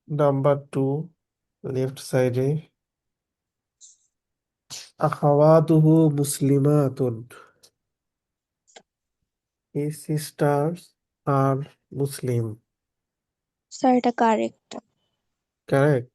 Number two, left সাইডে, আখাওয়াতুহু মুসলিমাতুন, his sisters আর মুসলিম। Sir এটা correct. Correct.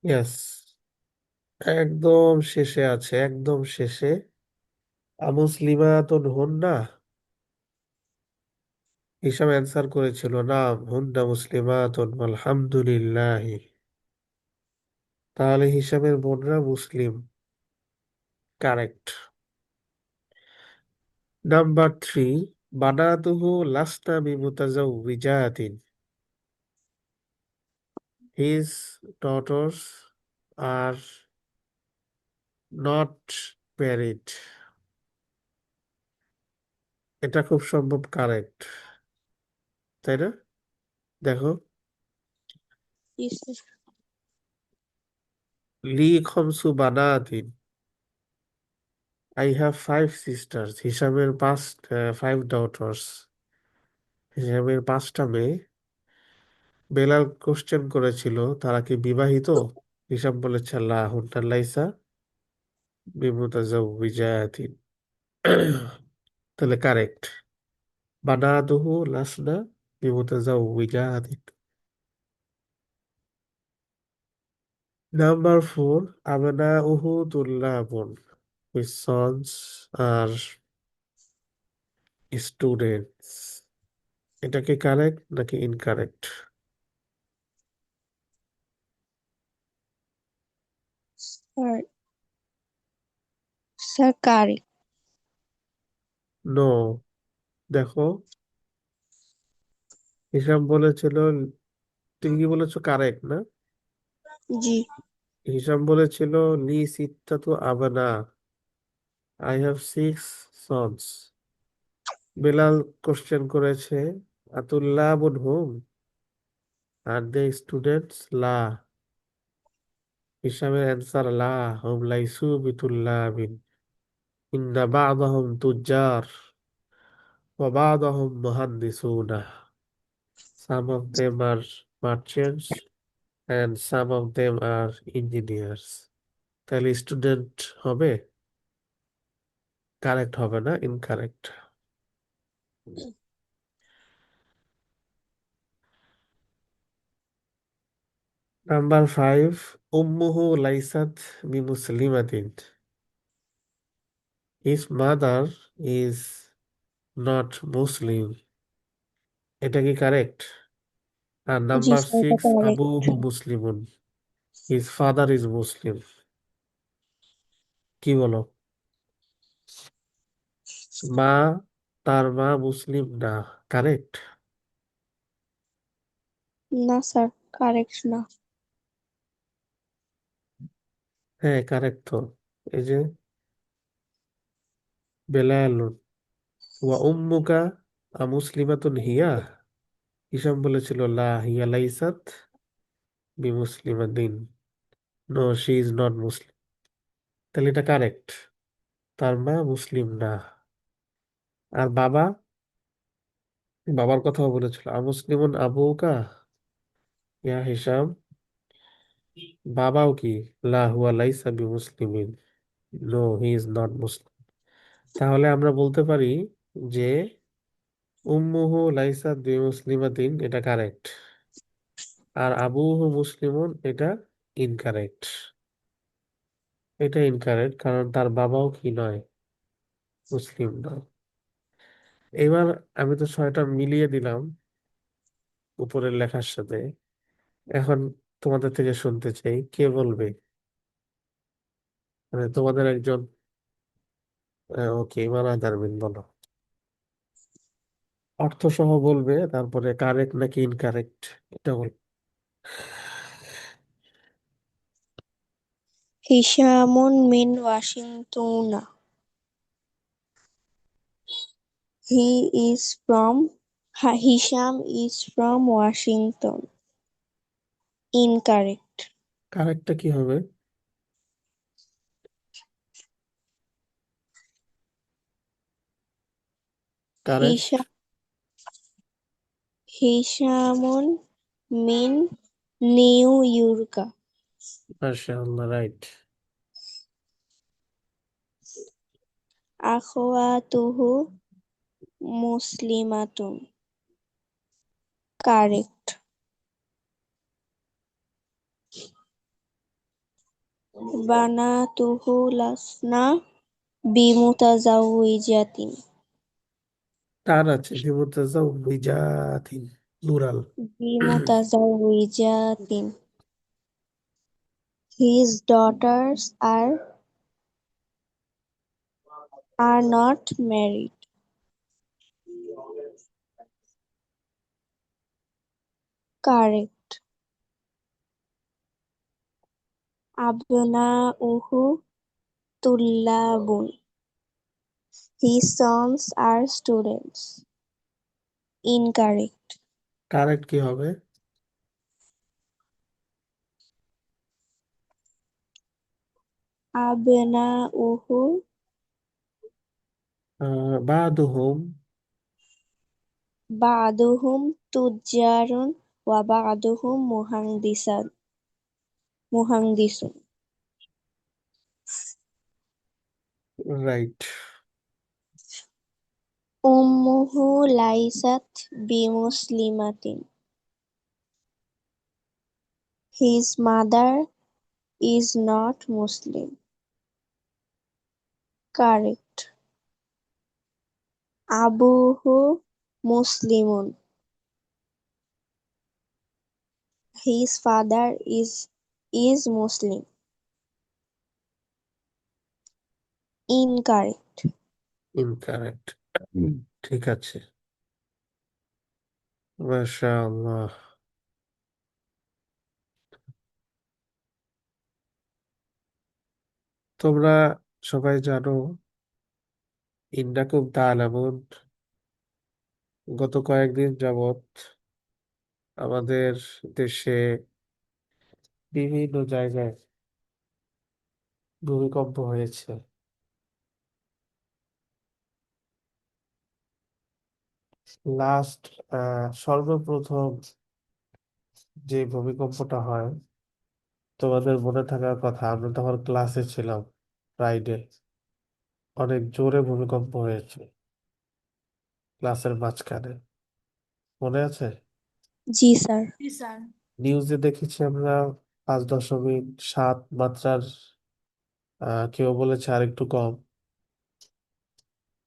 Yes, একদম শেষে আছে, একদম শেষে। আমুসলিমাতুন হুন্না, হিসাব অ্যান্সার করেছিল না, হুন্না মুসলিমাতুন আলহামদুলিল্লাহ। তাহলে হিসাবের বোনরা মুসলিম। কারেক্ট। নাম্বার থ্রি, বানাতুহু লাসনা বিমুতাজাউবিজাতিন, his daughters are not married. এটা খুব সম্ভব কারেক্ট, তাই না? দেখো, জি স্যার। লি খমসু বানাতিন, আই হ্যাভ ফাইভ সিস্টার্স, হিসাবের পাঁচ, ফাইভ ডটার্স, হিসাবের পাঁচটা মেয়ে। বেলাল কোশ্চেন করেছিল তারা কি বিবাহিত, হিসাব বলেছে লা হুন্না লাইসা বিমুতাজাউবিজাতিন। তাহলে কারেক্ট, বানাতুহু লাসনা বিমুতাজাউবিজাতিন। নাম্বার ফোর, আবনাউহু তুল্লাবুন, his sons are students। এটা কি কারেক্ট নাকি incorrect? Sir sir correct. No. দেখো, হিসাব বলেছিল, তুমি কি বলেছো কারেক্ট না? জি। হিসাম বলেছিল লি সিত্তাতু আবনা, I have six sons. Belal question করেছে আতুল্লাবুন হুম, আর দে স্টুডেন্টস লা, হিসাবের অ্যান্সার লা, হুম লাইসু বিতুল্লাবিন, ইন্না বা'দাহুম তুজ্জার ওয়া বা'দাহুম মুহাদ্দিসুনা, some of them are merchants and some of them are engineers। তাহলে স্টুডেন্ট হবে, কারেক্ট হবে না, ইনকারেক্ট। নাম্বার ফাইভ, উম্মুহু লাইসাত বিমুসলিমাতিন, his mother is not Muslim. এটা কি কারেক্ট? আর জি নাম্বার স্যার এটা সিক্স, কারেক্ট। আবুহু মুসলিমুন, হিজ ফাদার ইজ মুসলিম। কি বলো? মা, তার মা মুসলিম না। কারেক্ট। না স্যার, কারেক্ট না। হ্যাঁ কারেক্ট তো। এই যে বেলাল, ওয়া উম্মুকা আমুসলিমাতুন হিয়া, হিসাম বলেছিল লা হিয়া লাইসাত বিমুসলিমাতিন, নো শি ইজ নট মুসলিম। তাহলে এটা কারেক্ট, তার মা মুসলিম না। আর বাবা, বাবার কথাও বলেছিল আমুসলিমুন আবুকা, ইয়া হিসাম, বাবাও কি লা হুয়া লাইসা বিমুসলিমিন, নো হি ইজ নট মুসলিম। তাহলে আমরা বলতে পারি যে উম্মুহু লাইসাত বিমুসলিমাতিন এটা কারেক্ট, আর আবুহু মুসলিমুন এটা ইনকারেক্ট। এটা ইনকারেক্ট কারণ তার বাবাও কি নয়, মুসলিম নয়। এবার আমি তো ছয়টা মিলিয়ে দিলাম উপরের লেখার সাথে। এখন তোমাদের থেকে শুনতে চাই কে বলবে, মানে তোমাদের একজন। ওকে, ইমান আদারবিন বলো, অর্থ সহ বলবে, তারপরে কারেক্ট নাকি ইনকারেক্ট এটা বল। হিশামুন মিন Washington. Hisham is from Washington. Incorrect. কারেক্টটা কি হবে? Correct. Hisham Hishamun min New York. মাশাআল্লাহ, right. Akhwatuhu Muslimatun. Correct. Banatuhu lasna bimutazawwijatin. টান আছে, বিমুতাজাউবিজাতিন, plural. Bimutazawwijatin. His daughters are not married. Correct. Abnauhu tullabun. His sons are students. Incorrect. Correct কি হবে? Abnauhu বাদুহুম। ba'duhum tujjarun wa ba'duhum muhandisun. Right. Ummuhu laysat bimuslimatin. His mother is not Muslim. Correct. Abuhu Muslimun. His father is Muslim. Incorrect. Incorrect. ঠিক আছে। মাশাআল্লাহ। তোমরা সবাই জানো, ইন্নাকুম তাআলামুন, গত কয়েকদিন যাবত আমাদের দেশে বিভিন্ন জায়গায় ভূমিকম্প হয়েছে। লাস্ট সর্বপ্রথম যে ভূমিকম্পটা হয়, তোমাদের মনে থাকার কথা, আমরা তখন ক্লাসে ছিলাম, ফ্রাইডে। অনেক জোরে ভূমিকম্প হয়েছে ক্লাসের মাঝখানে, মনে আছে? জি স্যার। নিউজে দেখেছি আমরা 5.7 মাত্রার, কেউ বলেছে আরেকটু কম,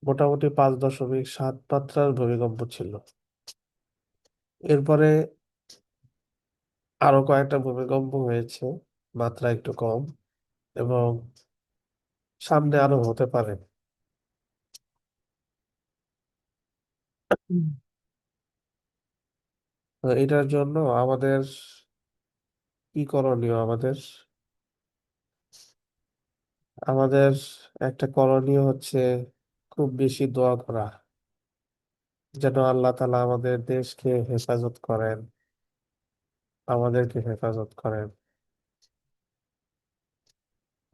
মোটামুটি 5.7 মাত্রার ভূমিকম্প ছিল। এরপরে আরো কয়েকটা ভূমিকম্প হয়েছে, মাত্রা একটু কম, এবং সামনে আরো হতে পারে। হুম। তো এটার জন্য আমাদের কি করণীয়? আমাদের একটা করণীয় হচ্ছে খুব বেশি দোয়া করা, যেন আল্লাহ তাআলা আমাদের দেশকে হেফাজত করেন, আমাদেরকে হেফাজত করেন।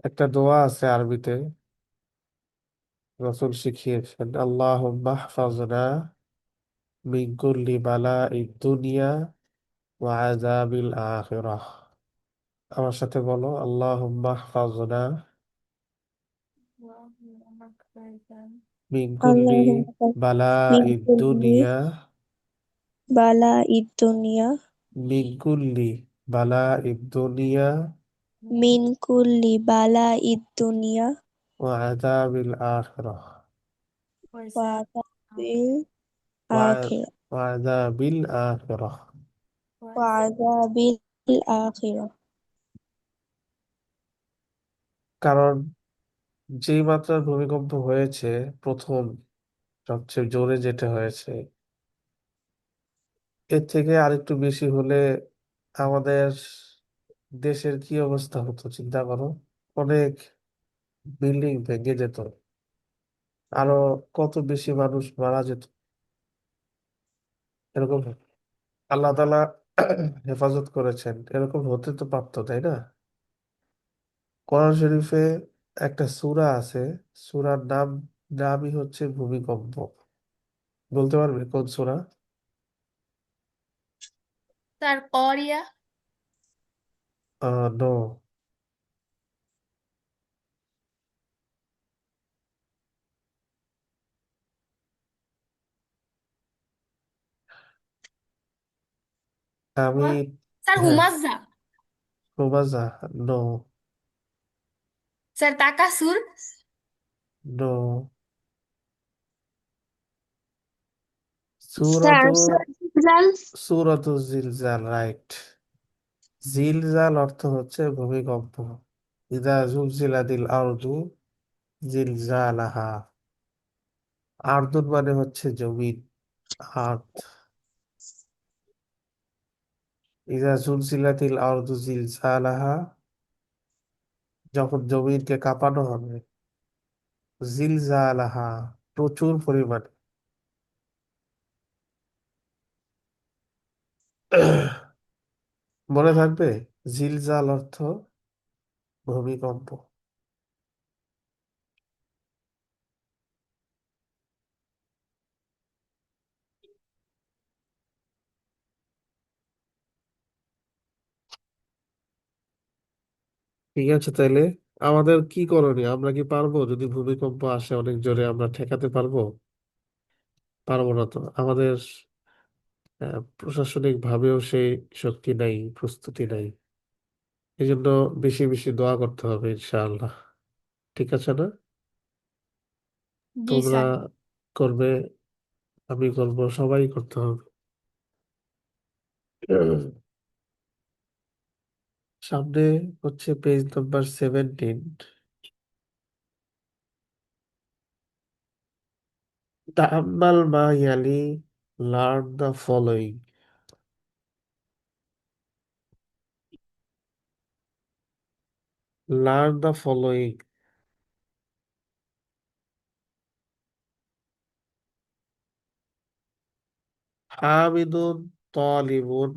একটা দোয়া আছে আরবিতে, রাসূল শিখিয়েছেন, আল্লাহুম্মা হফাজনা মিন কুল্লি বালাইদ দুনিয়া ওয়া আযাবিল আখিরাহ। আমার সাথে বলো, আল্লাহুম্মা হফাজনা মিন কুল্লি Allahumma min বালাইদ kulli দুনিয়া bala'id dunya মিন কুল্লি বালাইদ দুনিয়া min kulli bala'id dunya ওয়া আযাবিল আখিরাহ wa adhabil ওয়া akhirah ওয়া আযাবিল আখিরাহ। wa adhabil akhirah. কারণ যেই মাত্রার ভূমিকম্প হয়েছে প্রথম, সবচেয়ে জোরে যেটা হয়েছে, এর থেকে আরেকটু বেশি হলে আমাদের দেশের কি অবস্থা হতো চিন্তা করো। অনেক বিল্ডিং ভেঙে যেত, আরো কত বেশি মানুষ মারা যেত। এরকম আল্লাহ তাআলা হেফাজত করেছেন, এরকম হতে তো পারতো, তাই না? কোরআন শরীফে একটা সূরা আছে, সূরার নামই হচ্ছে ভূমিকম্প। বলতে পারবে কোন সূরা? স্যার করিয়া। নো। আমি স্যার হ্যাঁ, হুমাজা। হুমাজা। নো। স্যার তাকাসুর। নো। স্যার সূরাতু জাল। সূরাতু জিলজাল, রাইট। জিলজাল অর্থ হচ্ছে ভূমিকম্প। ইদা জুলজিলাতিল আরদু জিলজালাহা। আরদুন মানে হচ্ছে জমিন, আর্থ। ইদা জুলজিলাতিল আরদু জিলজালাহা, যখন জমিনকে কাঁপানো হবে। জিলজালাহা, প্রচুর পরিমাণে। মনে থাকবে, জিলজাল অর্থ ভূমিকম্প। ঠিক আছে, তাইলে আমাদের কি করণীয়? আমরা কি পারবো? যদি ভূমিকম্প আসে অনেক জোরে, আমরা ঠেকাতে পারবো? পারবো না তো। আমাদের প্রশাসনিক ভাবেও সেই শক্তি নাই, প্রস্তুতি নাই। এই জন্য বেশি বেশি দোয়া করতে হবে, ইনশাআল্লাহ। ঠিক আছে না? জি তোমরা স্যার। করবে, আমি করবো, সবাই করতে হবে। সামনে হচ্ছে পেজ নাম্বার 17। তাআম্মাল মা ইয়ালি, learn the following. Learn the following. হামিদুন তালিবুন।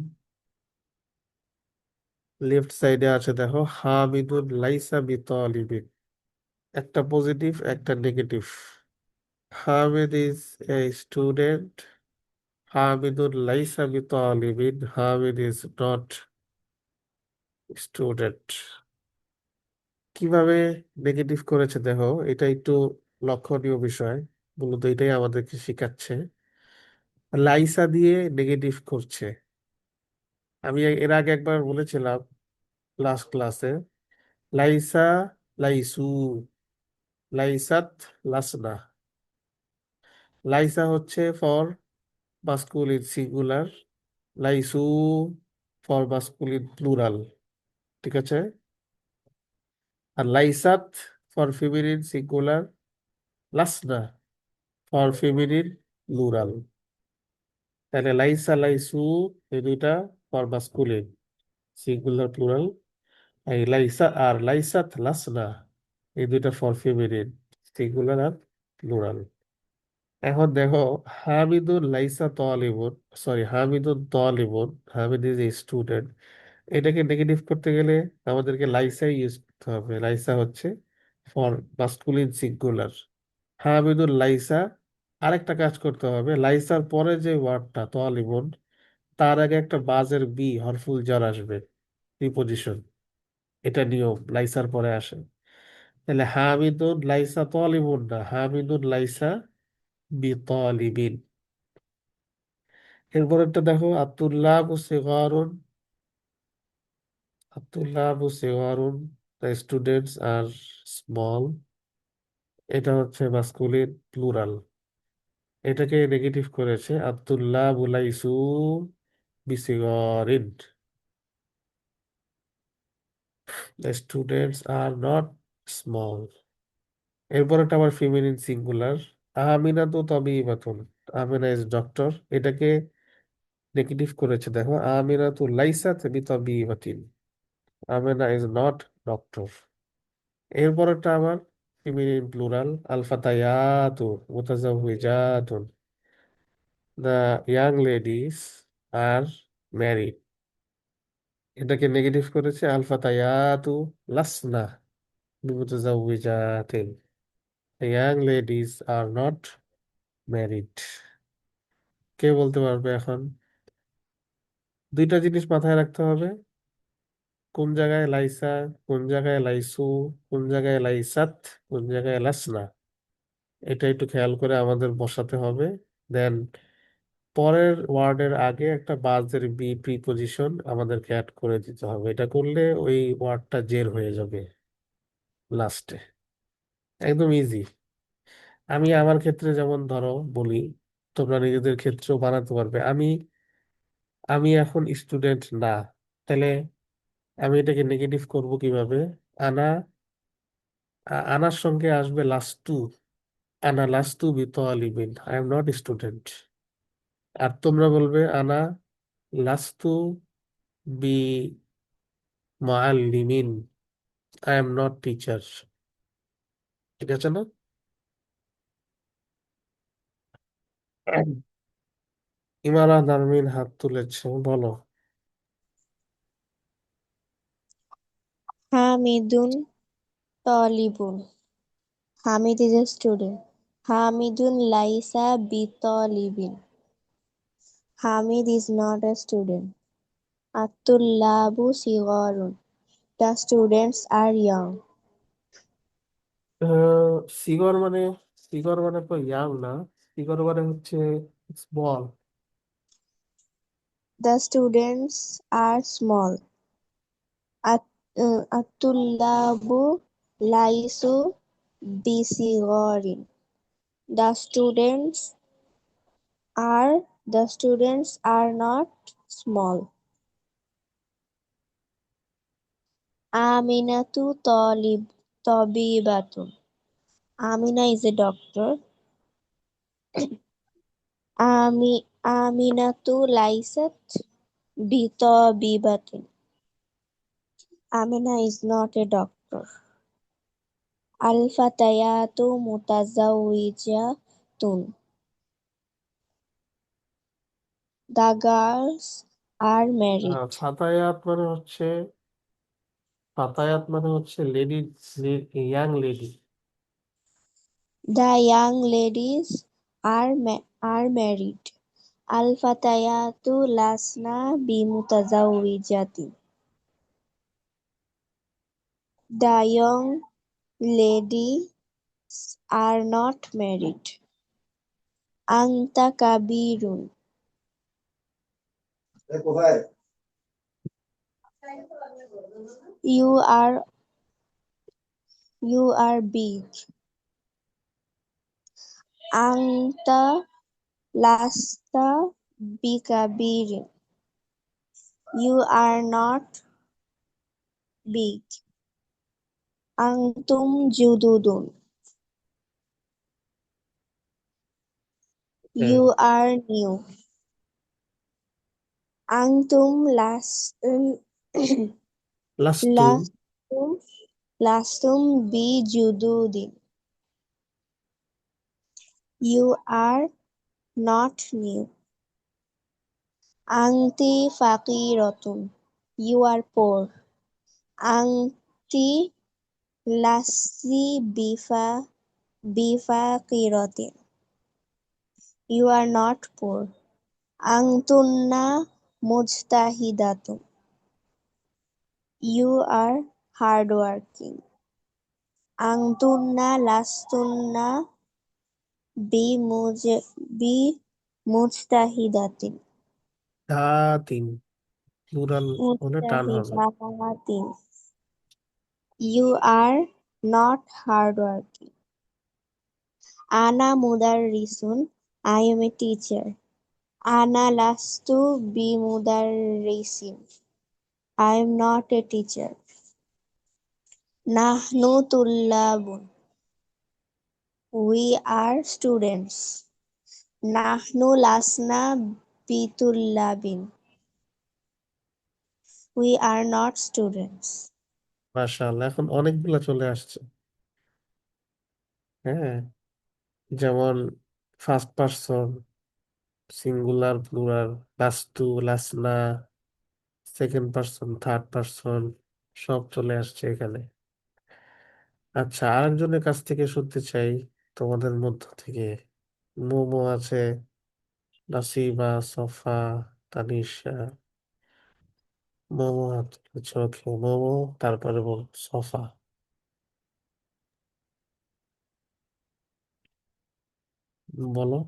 লেফট সাইডে আছে, দেখো, হামিদুন লাইসা বিতালিবিন। একটা পজিটিভ, একটা negative. Hamid is a student, হামিদুন লাইসা বিতালিবিন, হামিদ ইজ নট স্টুডেন্ট। কিভাবে নেগেটিভ করেছে দেখো, এটা একটু লক্ষণীয় বিষয়। মূলত এটাই আমাদেরকে শেখাচ্ছে। লাইসা দিয়ে নেগেটিভ করছে। আমি এর আগে একবার বলেছিলাম লাস্ট ক্লাসে, লাইসা, লাইসু, লাইসাত, লাসনা। লাইসা হচ্ছে ফর মাস্কুলিন সিঙ্গুলার, লাইসু ফর মাস্কুলিন প্লুরাল। ঠিক আছে? আর লাইসাত ফর ফিমেনিন সিঙ্গুলার, লাসনা ফর ফিমেনিন প্লুরাল। তাহলে লাইসা, লাইসু, এই দুইটা ফর মাস্কুলিন সিঙ্গুলার প্লুরাল। এই লাইসা আর লাইসাত, লাসনা, এই দুইটা ফর ফিমেনিন সিঙ্গুলার আর প্লুরাল। এখন দেখো, হামিদুল লাইসা তালিবুন, সরি, হামিদুন তালিবুন, হামিদ ইজ এ স্টুডেন্ট। এটাকে নেগেটিভ করতে গেলে আমাদেরকে লাইসা ইউজ করতে হবে। লাইসা হচ্ছে ফর মাস্কুলিন সিঙ্গুলার। হামিদুল লাইসা। আরেকটা কাজ করতে হবে, লাইসার পরে যে ওয়ার্ডটা তালিবুন, তার আগে একটা বাজের বি, হরফুল জার আসবে, প্রিপজিশন। এটা নিয়ম, লাইসার পরে আসে। তাহলে হামিদুন লাইসা তালিবুন না, হামিদুন লাইসা বি তালিবিন। এরপরেরটা দেখো, আব্দুল্লাহ সিগারুন, আব্দুল্লাহ সিগারুন, দ্য স্টুডেন্টস আর স্মল। এটা হচ্ছে মাস্কুলিন প্লুরাল। এটাকে নেগেটিভ করেছে, আব্দুল্লাহ বুলাইসু বিসিগরিন, the students are not small. এরপর একটা আবার ফিমেনিন সিঙ্গুলার, আমিনা তো তবিবাতুন, আমিনা ইজ ডক্টর। এটাকে নেগেটিভ করেছে, দেখো, আমিনা তো লাইসাত বিতাবিবাতিন, আমিনা ইজ নট ডক্টর। এরপরটা আমার ফিমেনিন প্লুরাল, আল ফাতায়াতু মুতাজাওয়িজাতুন, the young ladies are married. এটাকে নেগেটিভ করেছে, আল ফাতায়াতু লাসনা বিমুতাজাওয়িজাতিন, the young ladies are not married. কে বলতে পারবে এখন? দুইটা জিনিস মাথায় রাখতে হবে, কোন জায়গায় লাইসা, কোন জায়গায় লাইসু, কোন জায়গায় লাইসাত, কোন জায়গায় লাসনা। এটা একটু খেয়াল করে আমাদের বসাতে হবে। দেন পরের ওয়ার্ডের আগে একটা বাজের বি প্রিপজিশন আমাদেরকে অ্যাড করে দিতে হবে। এটা করলে ওই ওয়ার্ডটা জের হয়ে যাবে লাস্টে। একদম ইজি। আমি আমার ক্ষেত্রে যেমন ধরো বলি, তোমরা নিজেদের ক্ষেত্রেও বানাতে পারবে। আমি আমি এখন স্টুডেন্ট না, তাহলে আমি এটাকে নেগেটিভ করব কিভাবে? আনা, আনার সঙ্গে আসবে লাস্টু, আনা লাস্তু বিতালিবিন, আই এম নট স্টুডেন্ট। আর তোমরা বলবে আনা লাস্তু বি মুআল্লিমিন, আই এম নট টিচার। ঠিক আছে না? ইমারা নারমিন হাত তুলেছে, বলো। হামিদুন তলিবুন। Hamid is a student. Hamidun laisa bitolibin. Hamid is not a student. At-tullabu sigarun. The students are young. সিগর মানে, সিগর মানে তো ইয়াং না, সিগর মানে হচ্ছে small. The students are small. At-tullabu laisu bisigarin. The students are not small. Aminatu tabibatun. Amina is a doctor. Aminatu laysat bitabibatin. Amina is not a doctor. Al-fatayatu mutazawwijatun. The girls are married. ফাতায়াত মানে হচ্ছে, ফাতায়াত মানে হচ্ছে lady, young lady. The young ladies are married. Al-fatayatu lasna bimutazawwijatin. The young ladies are not married. Anta kabirun. You are big. Anta lasta bikabirin. You are not big. Antum jududun. You are new. Antum লাস্তু lastum bijududin. You are not new. Anti faqiratun. You are poor. Anti lasti bifaqiratin. You are not poor. Antunna mujtahidatun. You are hardworking. Antunna lastunna bimujtahidatin. দাতিন, plural হলে টান হবে। Mujtahidatin. You are not hardworking. Ana mudarrisun. I am a teacher. Ana lastu bimudarrisin. I am not a teacher. Nahnu tullabun. We are students. Nahnu lasna bitullabin. We are not students. মাশাআল্লাহ, এখন অনেকগুলা চলে আসছে। হ্যাঁ, যেমন first person, singular, plural, লাস্টু, লাসনা, second person, third person, সব চলে আসছে এখানে। আচ্ছা, আরেকজনের কাছ থেকে শুনতে চাই, তোমাদের মধ্য থেকে। মোমো আছে, নাসিবা, সফা, তানিশা। মোমো হাত তুলেছ, ওকে, মোমো, তারপরে বল সফা, বলো।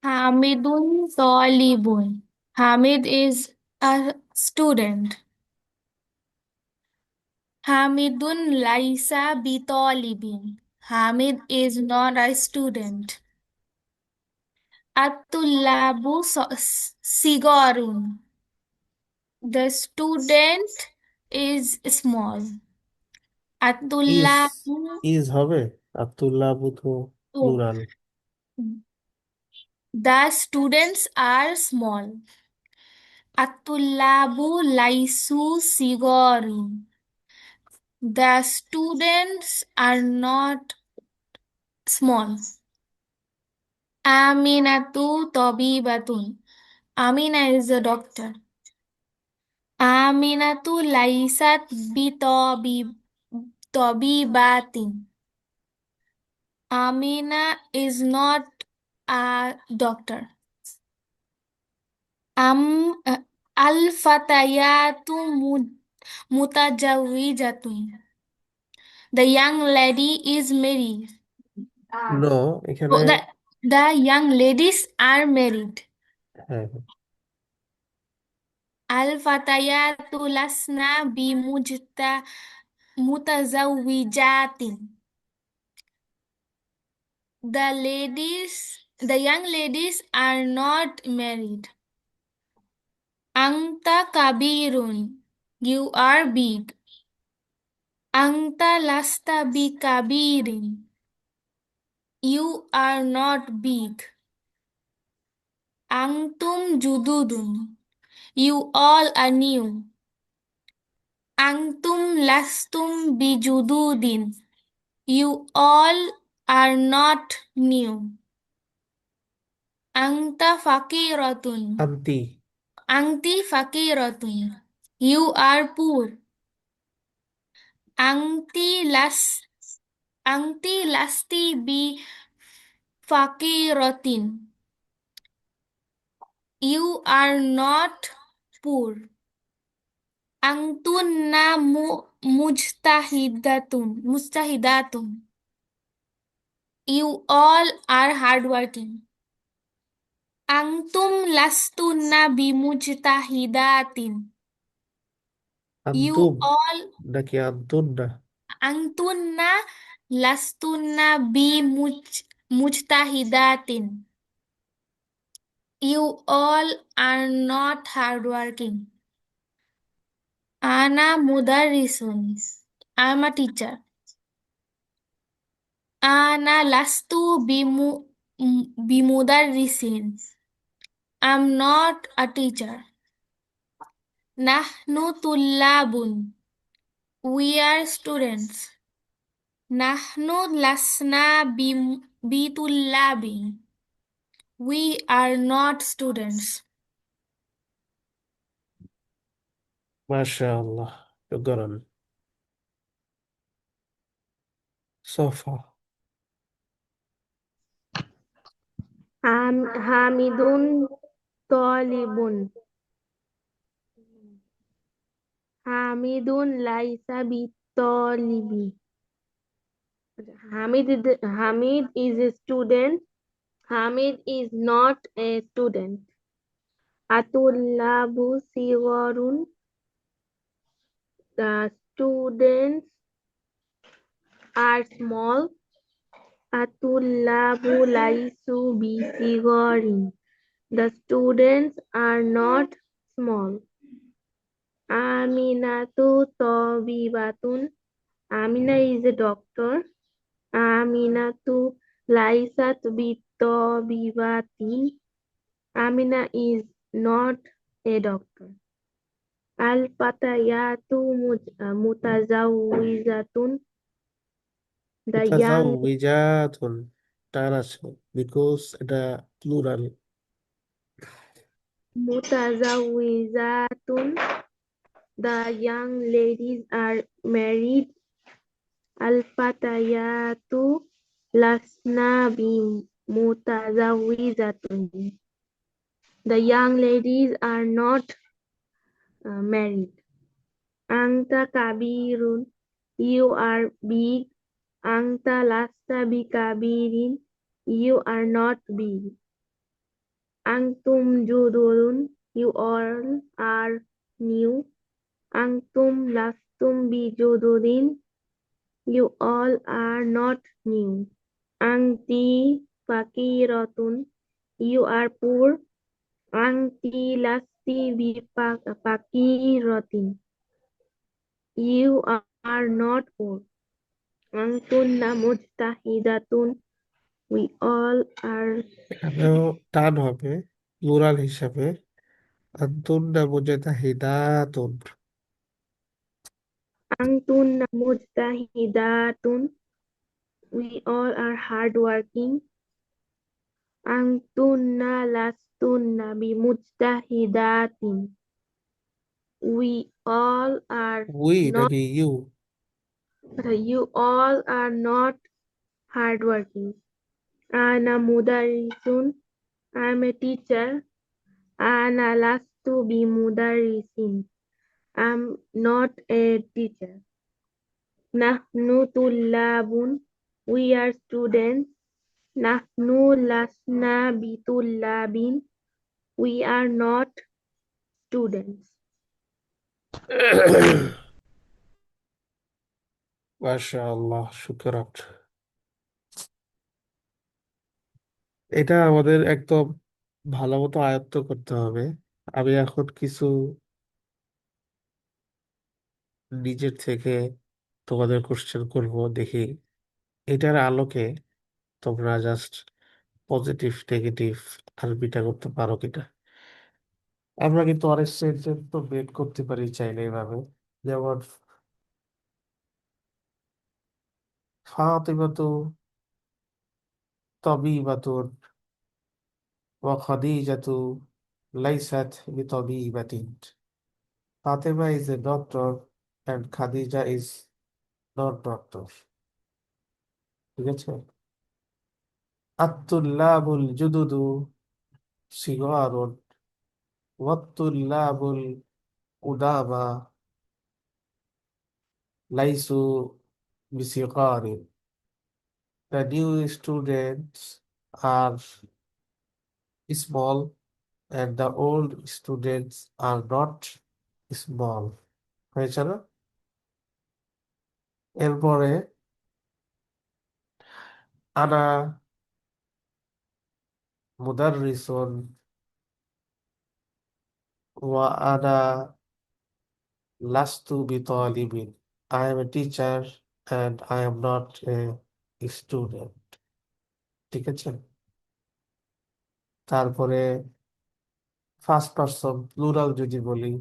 Hamidun Talibun. Hamid is a student. Hamidun Laisa Bitolibin. Hamid is not a student. Atulabu Sigorun. The student is small. Is, Atulabu. Is হবে, আব্দুল্লাহ বুধ, Oh, plural. the students are small. Atulabu Laisu Sigorin. The students are not small. Aminatu Tabibatun. Amina is a doctor. Aminatu Laisat Tabibatin. Amina is not a doctor. Am Al Fatayatu Mutajawijatun. The young lady is married. No, এখানে। Oh, the young ladies are married. হ্যাঁ, Al-fatayatu lasna mutazawwijatin. The young ladies are not married. Anta kabirun. You are big. Anta lasta bikabirin. You are not big. Antum jududun. You all are new. Antum lastum bijududin. You all are not new. Anta fakiratun. আন্তি, Anti fakiratun. You are poor. Anti las Anti lasti bi fakiratin. You are not poor. Antunna mujtahidatun. You all are hardworking. Antum lastunna bimujtahidatin. You আন্তুম all নাকি আন্তুন্না? antunna lastunna bimujtahidatin. You all are not hardworking. Ana mudarrisun. I'm a teacher. Ana lastu bimudarrisin. I'm not a teacher. Nahnu tullabun. We are students. Nahnu lasna bitullabin. We are not students. মাশাআল্লাহ, শুকরান। সফা, হামিদুন তলিবুন। হামিদুন লাইসা বিতলিবি। Hamid is a student. Hamid is not a student. Atullabu siwarun. The students are small. Atullabu laisu bi sigarin. The students are not small. Aminatu tabibatun. Amina is a doctor. Aminatu laisat bitabibatin. Amina is not a doctor. Al-fatayatu mutazawwijatun. The young মুতাজাউবিজাতুন টান আছে because এটা plural. mutazawwijatun. The young ladies are married. Al-fatayatu lasna bimutazawwijatun. The young ladies are not married. Anta kabirun. You are big. Anta lasta bikabirin. You are not big. Antum judulun. You all are new. Antum lastum bijududin. You all are not new. Anti fakiratun. You are poor. Anti lasti bifakiratin. You are not poor. Antunna mujtahidatun. We all are. এখানেও টান হবে plural হিসাবে। আনতুন্না মুজাতাহিদাতুন। Antunna mujtahidatun. We all are hardworking. Antunna lastunna bimujtahidatin. We all are we not. নাকি you? You all are not hardworking. Ana mudarrisun. I'm a teacher. Ana lastu bimudarrisin. I'm not a teacher. Nahnu tullabun. We are students. Nahnu lasna bitullabin. We are not students. মাশাআল্লাহ, শুকরান। এটা আমাদের একদম ভালো মতো আয়ত্ত করতে হবে। আমি এখন কিছু নিজের থেকে তোমাদের কোশ্চেন করব, দেখি এটার আলোকে তোমরা জাস্ট পজিটিভ নেগেটিভ আরবিটা করতে পারো কিনা। আমরা কিন্তু অনেক সেন্টেন্স তো বের করতে পারি চাইলে এভাবে, যেমন ফাতিমাতু তাবিবাতুন ওয়া খাদিজাতু লাইসাত বিতাবিবাতিন। Fatema is a doctor and Khadija is not doctor. ঠিক আছে। আত্তুল্লাবুল জুদুদু সিগারুন ওয়াত্তুল্লাবুল উদামা লাইসু বিসিগারিন। The new students are small and the old students are not small. হয়েছে না? এরপরে আনা মুদাররিসুন ওয়া আনা লাস্তু বিতালিবিন। I am a teacher and I am not a student. ঠিক আছে। তারপরে ফার্স্ট পারসন প্লুরাল যদি বলি,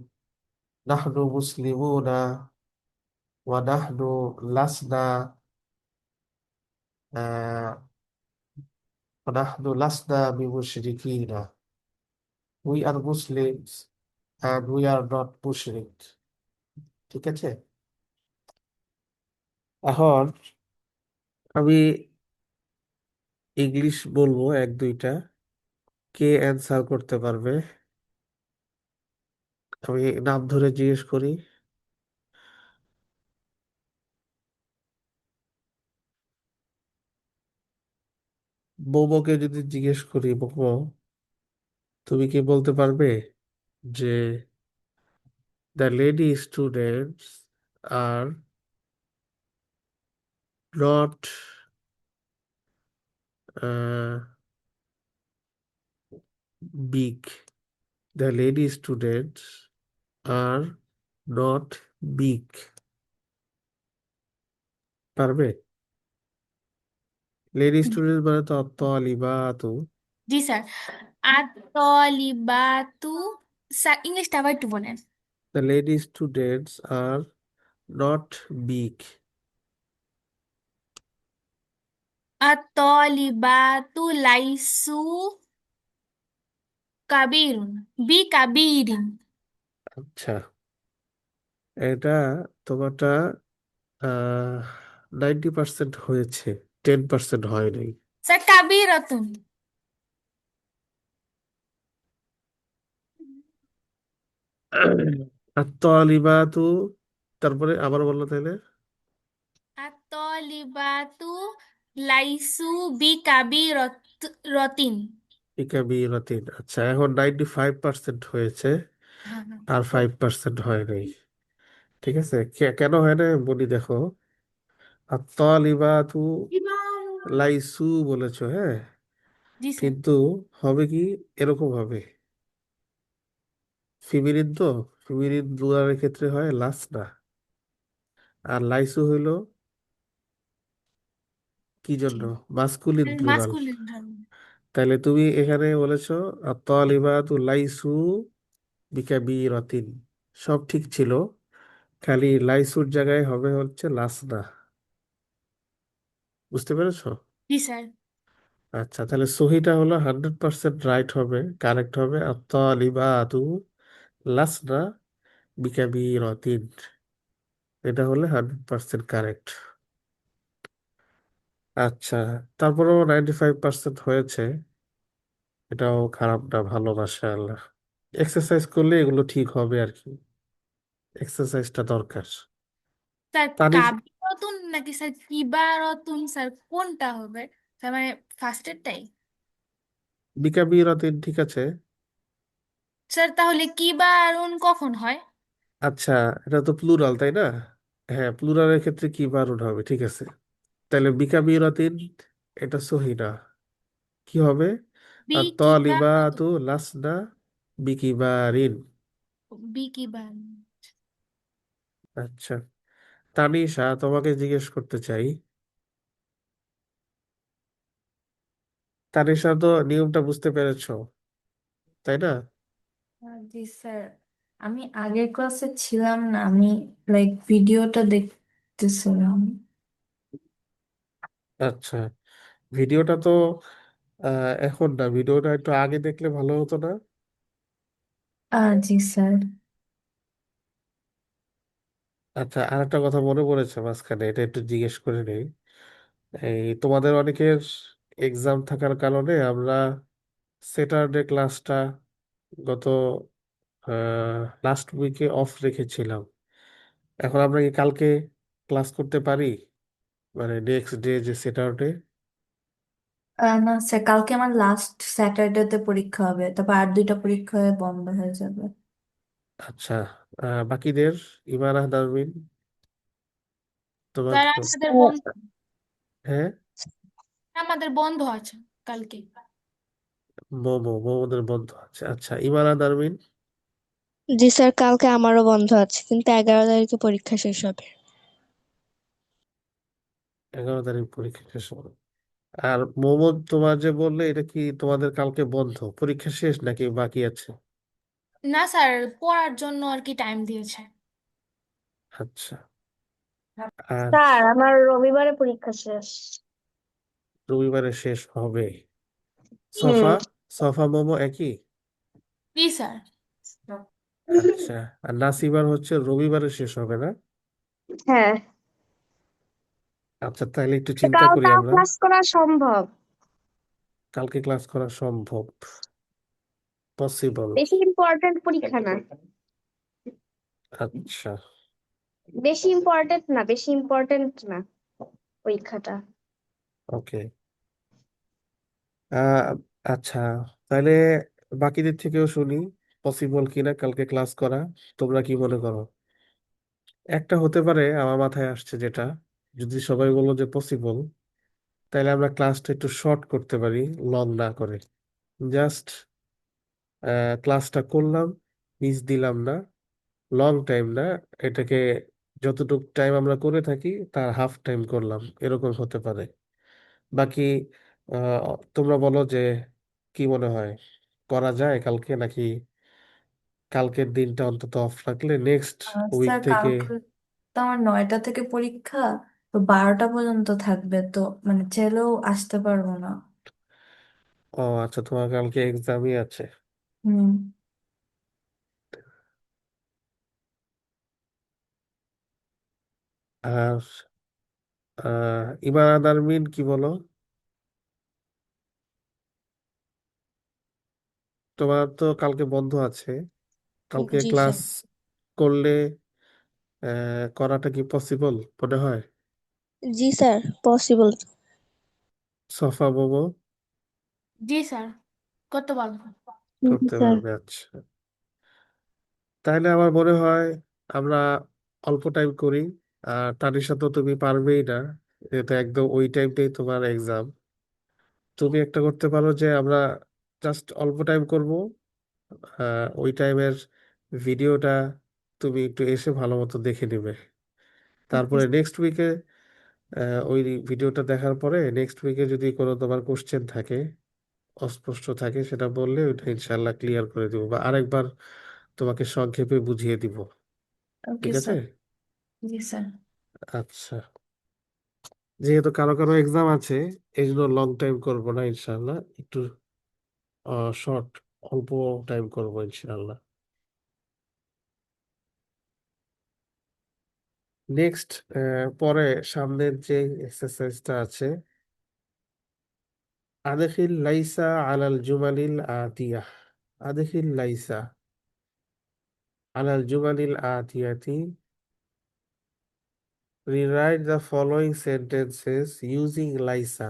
নাহনু মুসলিমুনা ওয়া নাহনু লাসনা ونحن لسنا بمشركين. We are Muslims and we are not mushrik. ঠিক আছে। এখন আমি ইংলিশ বলবো এক দুইটা, কে অ্যান্সার করতে পারবে? আমি নাম ধরে জিজ্ঞেস করি। মোমোকে যদি জিজ্ঞেস করি, মোমো তুমি কি বলতে পারবে যে the lady students are not big, the lady students are not big, পারবে? লেডি স্টুডেন্ট মানে তো অত্তলিবাতু। জি স্যার। আত-তলিবাতু। স্যার ইংলিশটা আবার একটু বলেন। The lady students are not big. الطالبات ليسوا كبير بكبير. আচ্ছা, এটা তোমারটা 90% হয়েছে, 10% হয় নাই। স্যার কাবিরাতুন। আত্তালিবাতু, তারপরে আবার বললো তাইলে। আত-তালিবাতু লাইসু বিকাবিরাতিন। ইকাবিরাতিন। আচ্ছা, এখন 95% হয়েছে, হ্যাঁ, হ্যাঁ। আর 5% হয় নাই। ঠিক আছে, কেন হয় না বলি, দেখো। আত্তালিবাতু লাইসু বলেছো, হ্যাঁ, জি স্যার। কিন্তু হবে কি, এরকম হবে। ফিমিনিন তো, ফিমিনিন প্লুরালের ক্ষেত্রে হয় লাস না, আর লাইসু হইলো কি কি? জন্য, মাস্কুলিন প্লুরাল। মাস্কুলিন ধর্ম। তাহলে তুমি এখানে বলেছো আত্তালিবাতু লাইসু বিকাবিরাতিন, সব ঠিক ছিল, খালি লাইসুর জায়গায় হবে হচ্ছে লাসনা। বুঝতে পেরেছো? জি স্যার। আচ্ছা, তাহলে সহিটা হলো 100% রাইট হবে, কারেক্ট হবে আত্তালিবাতু লাসনা বিকাবিরাতিন। এটা হলে 100% কারেক্ট। আচ্ছা, তারপরেও 95% হয়েছে, এটাও খারাপ না, ভালো, মাশাআল্লাহ। এক্সারসাইজ করলে এগুলো ঠিক হবে আর কি, এক্সারসাইজটা দরকার। স্যার তানিশ, কাবিরাতুন নাকি স্যার কিবারতুন স্যার কোনটা হবে? স্যার মানে ফার্স্টেরটাই। বিকাবিরাতিন ঠিক আছে। স্যার তাহলে কিবারুন কখন হয়? আচ্ছা, এটা তো প্লুরাল তাই না? হ্যাঁ, প্লুরালের ক্ষেত্রে কি বারণ হবে, ঠিক আছে। তাহলে বিকাবিরাতিন, এটা সহি না। কি হবে? বি আর কিবারতুন। তলিবাতু লাসনা বিকিবারিন। বি কিবারুন। আচ্ছা, তানিশা, তোমাকে জিজ্ঞেস করতে চাই, তানিশা তো নিয়মটা বুঝতে পেরেছো, তাই না? জি স্যার, আমি আগের ক্লাসে ছিলাম না, আমি ভিডিওটা দেখতেছিলাম। আচ্ছা, ভিডিওটা তো এখন না, ভিডিওটা একটু আগে দেখলে ভালো হতো না? জি স্যার। আচ্ছা, আর একটা কথা মনে পড়েছে মাঝখানে, এটা একটু জিজ্ঞেস করে নেই। এই তোমাদের অনেকের এক্সাম থাকার কারণে আমরা স্যাটারডে ক্লাসটা গত লাস্ট উইকে অফ রেখেছিলাম। এখন আমরা কি কালকে ক্লাস করতে পারি, মানে নেক্সট ডে যে স্যাটারডে? না স্যার, কালকে আমার লাস্ট স্যাটারডেতে পরীক্ষা হবে, তারপর আর দুইটা পরীক্ষা হয়ে বন্ধ হয়ে যাবে। আচ্ছা, বাকিদের, ইমান আহমেদ, তোমার স্যার তো, আমাদের বন্ধ, হ্যাঁ, আমাদের বন্ধ আছে কালকে। মোমোদের বন্ধ আছে। আচ্ছা, ইমান আহমেদ, জি স্যার, কালকে আমারও বন্ধ আছে, কিন্তু 11 তারিখে পরীক্ষা শেষ হবে। 11 তারিখ পরীক্ষা শেষ হবে। আর মোহাম্মদ, তোমার যে বললে, এটা কি তোমাদের কালকে বন্ধ, পরীক্ষা শেষ নাকি বাকি আছে? না স্যার, পড়ার জন্য আর কি টাইম দিয়েছে। আচ্ছা, আর স্যার আমার রবিবারে পরীক্ষা শেষ। রবিবারে শেষ হবে। হুম। সফা, সফা মোমো একই? জি স্যার। আচ্ছা, আর নাসিবার হচ্ছে রবিবারে শেষ হবে না? হ্যাঁ। আচ্ছা, তাহলে একটু তো চিন্তা কাল করি তাও আমরা। ক্লাস করা সম্ভব? কালকে ক্লাস করা সম্ভব, পসিবল। বেশি ইম্পর্টেন্ট পরীক্ষা না। আচ্ছা, বেশি ইম্পর্টেন্ট না পরীক্ষাটা। ওকে। আহ আচ্ছা, তাহলে বাকিদের থেকেও শুনি, পসিবল কিনা কালকে ক্লাস করা, তোমরা কি মনে করো? একটা হতে পারে আমার মাথায় আসছে যেটা, যদি সবাই বলো যে পসিবল, তাহলে আমরা ক্লাসটা একটু শর্ট করতে পারি, লং না করে। জাস্ট ক্লাসটা করলাম, মিস দিলাম না, লং টাইম না, এটাকে যতটুকু টাইম আমরা করে থাকি তার হাফ টাইম করলাম, এরকম হতে পারে। বাকি তোমরা বলো যে কি মনে হয়, করা যায় কালকে নাকি কালকের দিনটা অন্তত অফ রাখলে নেক্সট উইক স্যার থেকে। কালকে তো আমার 9টা থেকে পরীক্ষা, তো 12টা পর্যন্ত থাকবে, তো মানে চাইলেও আসতে পারবো না। ও আচ্ছা, তোমার কালকে এক্সামই আছে। হুম। আর ইমান আরমিন কি বলো? তোমার তো কালকে বন্ধ আছে, কালকে জি ক্লাস স্যার। করলে করাটা কি পসিবল মনে হয়? জি স্যার, পসিবল। সফা মোমো জি স্যার, করতে পারবো। করতে স্যার। পারবে? আচ্ছা, তাহলে আমার মনে হয় আমরা অল্প টাইম করি। আর তানিশা তো তুমি পারবেই না, এটা একদম ওই টাইমটাই তোমার এক্সাম। তুমি একটা করতে পারো যে আমরা জাস্ট অল্প টাইম করব, ওই টাইমের ভিডিওটা তুমি একটু এসে ভালো মতো দেখে নেবে। তারপরে নেক্সট উইকে ওই ভিডিওটা দেখার পরে নেক্সট উইকে যদি কোনো তোমার কোশ্চেন থাকে, অস্পষ্ট থাকে, সেটা বললে ওইটা ইনশাল্লাহ ক্লিয়ার করে দিব বা আরেকবার তোমাকে সংক্ষেপে বুঝিয়ে দিব। ওকে ঠিক আছে? স্যার। জি স্যার। আচ্ছা, যেহেতু কারো কারো এক্সাম আছে, এই জন্য লং টাইম করবো না ইনশাল্লাহ, একটু শর্ট, অল্প টাইম করবো ইনশাল্লাহ। নেক্সট, পরে সামনের যে এক্সারসাইজটা আছে, আদখিল লাইসা আলাল জুমালিল আতিয়াহ। আদখিল লাইসা আলাল জুমালিল আতিয়াতি, rewrite the following sentences using লাইসা।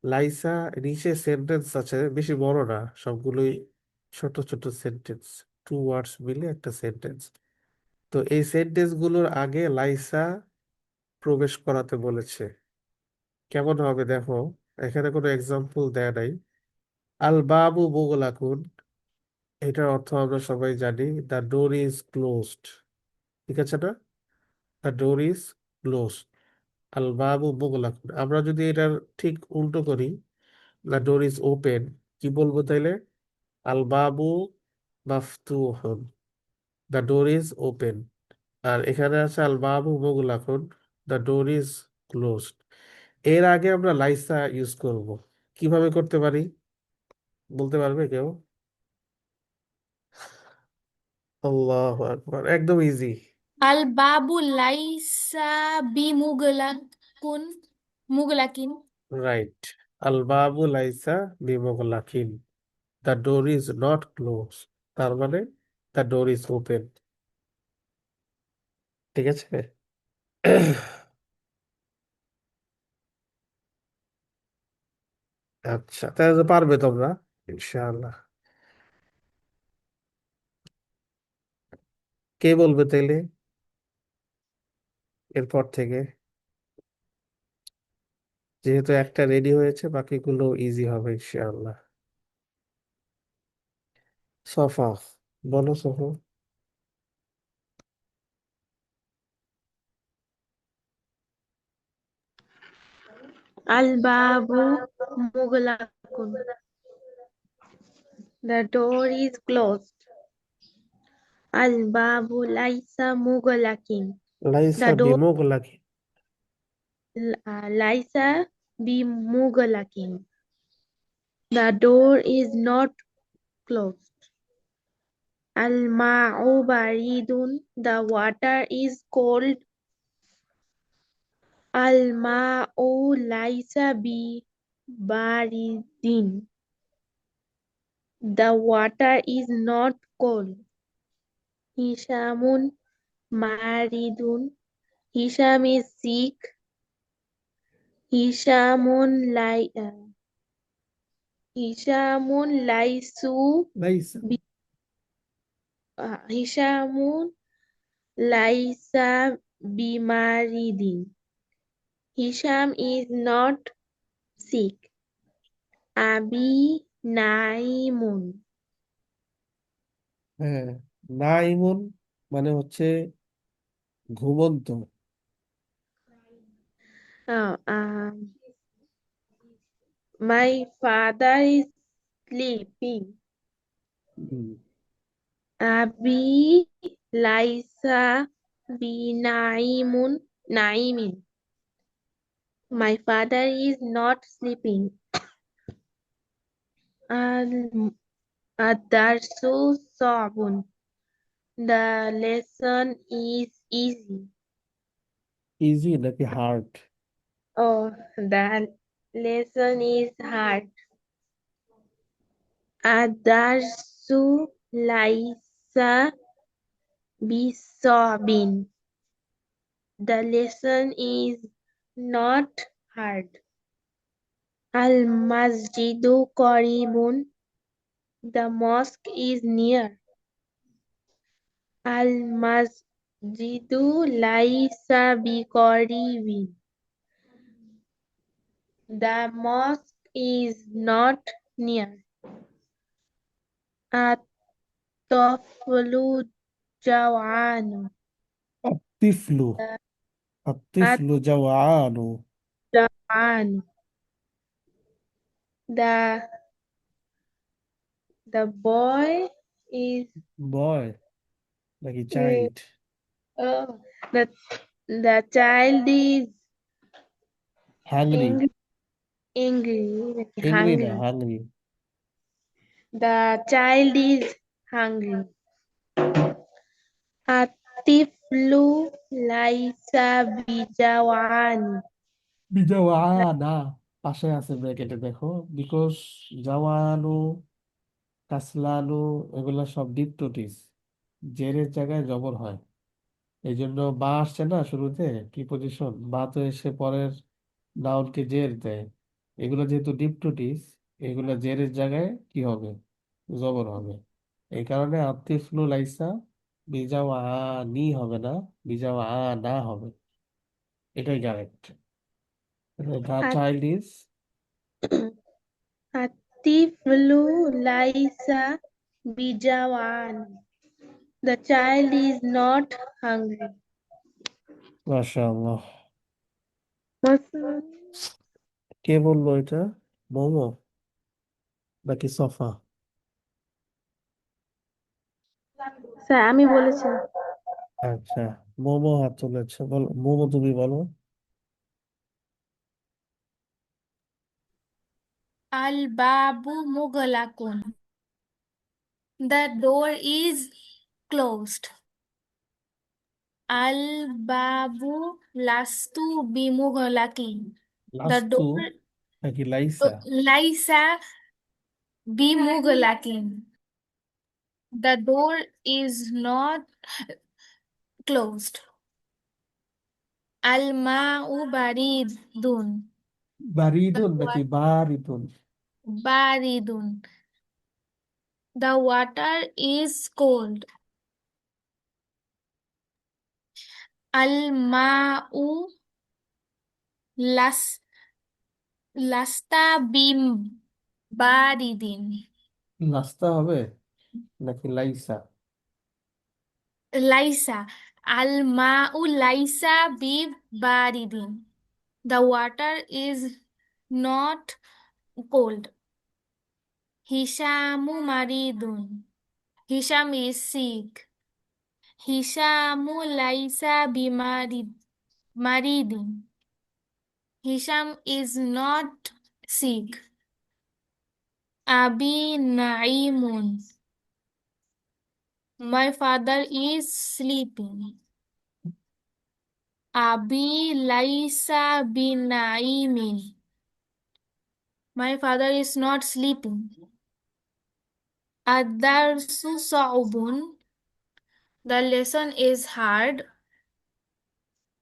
লাইসা নিচে সেন্টেন্স আছে, বেশি বড় না, সবগুলোই ছোট ছোট সেন্টেন্স, 2 ওয়ার্ডস মিলে একটা সেন্টেন্স। তো এই সেন্টেন্স গুলোর আগে লাইসা প্রবেশ করাতে বলেছে। কেমন হবে দেখো, এখানে কোনো এক্সাম্পল দেয়া নাই। আল বাবু মুগলাকুন, এটার অর্থ আমরা সবাই জানি, দ্য ডোর ইজ ক্লোজড। ঠিক আছে না? The door is closed. আল বাবু মুগলাকুন, আমরা যদি এটার ঠিক উল্টো করি, দ্য ডোর ইজ ওপেন, কি বলবো তাইলে? আল বাবু মাফতুহুন, দ্য ডোর ইজ ওপেন। আর এখানে আছে আল বাবু মুগলাকুন, দ্য ডোর ইজ ক্লোজড। এর আগে আমরা লাইসা ইউজ করব। কিভাবে করতে পারি বলতে পারবে কেউ? আল্লাহু আকবার, একদম ইজি। আল বাবু লাইসা বি মুগলাকুন, মুগলাকিন। রাইট। আল বাবু লাইসা বিমুগলাকিন, the door is not close, তার মানে দ্য ডোর ইজ ওপেন। ঠিক আছে? আচ্ছা, তাহলে তো পারবে তোমরা ইনশাআল্লাহ। কে বলবে তাইলে এরপর থেকে? যেহেতু একটা রেডি হয়েছে, বাকিগুলো ইজি হবে ইনশাআল্লাহ। সফা, বলো Safa. Al-babu mughlaqun. The door is closed. Al-babu laysa mughlaqin. লাইসা The door বিমুগলাকিন। laysa bimughlaqin. The door is not closed. Al-ma'u baridun. The water is cold. Al-ma'u laysa bi baridin. The water is not cold. Hishamun maridun. Hisham is sick. Hishamun Hishamun laisu লাইসা bi- Hishamun laisa bimaridin. Hisham is not sick. Abi naimun. হ্যাঁ, নাইমুন মানে হচ্ছে ঘুমন্ত। Uh, my father is sleeping. Hmm, أبي ليس نائم. My father is not sleeping. الم- الدرس صعب. The lesson is easy. Easy নাকি hard? Oh, the lesson is hard. الدرس ليس بصعب. The lesson is not hard. المسجد قريب. The mosque is near. المسجد ليس بقريب. The mosque is not near. الطفل جوعان. الطفل الطفل جوعان. الجوعان. The boy is বয় নাকি uh, child? oh, the child is hungry. angry. Angry না, Hungry. Hungry. The child is hungry. الطفل ليس بجوعان. বিজাওয়ানা পাশে আছে ব্র্যাকেটে দেখো, because জাওয়ানু, কাসলানু এগুলা সব ডিপটোটিস, জেরের জায়গায় জবর হয়। এই জন্য বা আসছে না শুরুতে, প্রিপজিশন বা তো এসে পরের নাউনকে জের দেয়। এগুলো যেহেতু ডিপটোটিস, এগুলা জেরের জায়গায় কি হবে? জবর হবে। এই কারণে আতিফলু লাইসা বিজাওয়ানি হবে না, বিজাওয়ানা হবে। এটাই correct. The child is الطفل ليس بجوعان. The child is not hungry. মাশাআল্লাহ। মাস- কে বললো এটা? মোমো নাকি সফা? স্যার আমি বলেছি। আচ্ছা, মোমো হাত তুলেছে, বলো মোমো, তুমি বলো। আল বাবু মুগলাকুন। The door is closed. Al babu lastu bimughlaqin. The লাস্তু door নাকি লাইসা? laisa bimughlaqin. The door is not closed. Al ma'u baridun. The বারিদুন নাকি water বারিদুন? baridun. The water is cold. Al ma'u las lasta bim baridin. লাস্তা হবে নাকি লাইসা? Laisa. Al ma'u laisa bi baridin. The water is not cold. Hishamu maridun. Hisham is sick. Hishamu laisa maridin. Hisham is not sick. Abi naimun. My father is sleeping. Abi laisa binaimin. My father is not sleeping. Ad-darsu sa'ubun. The lesson is hard.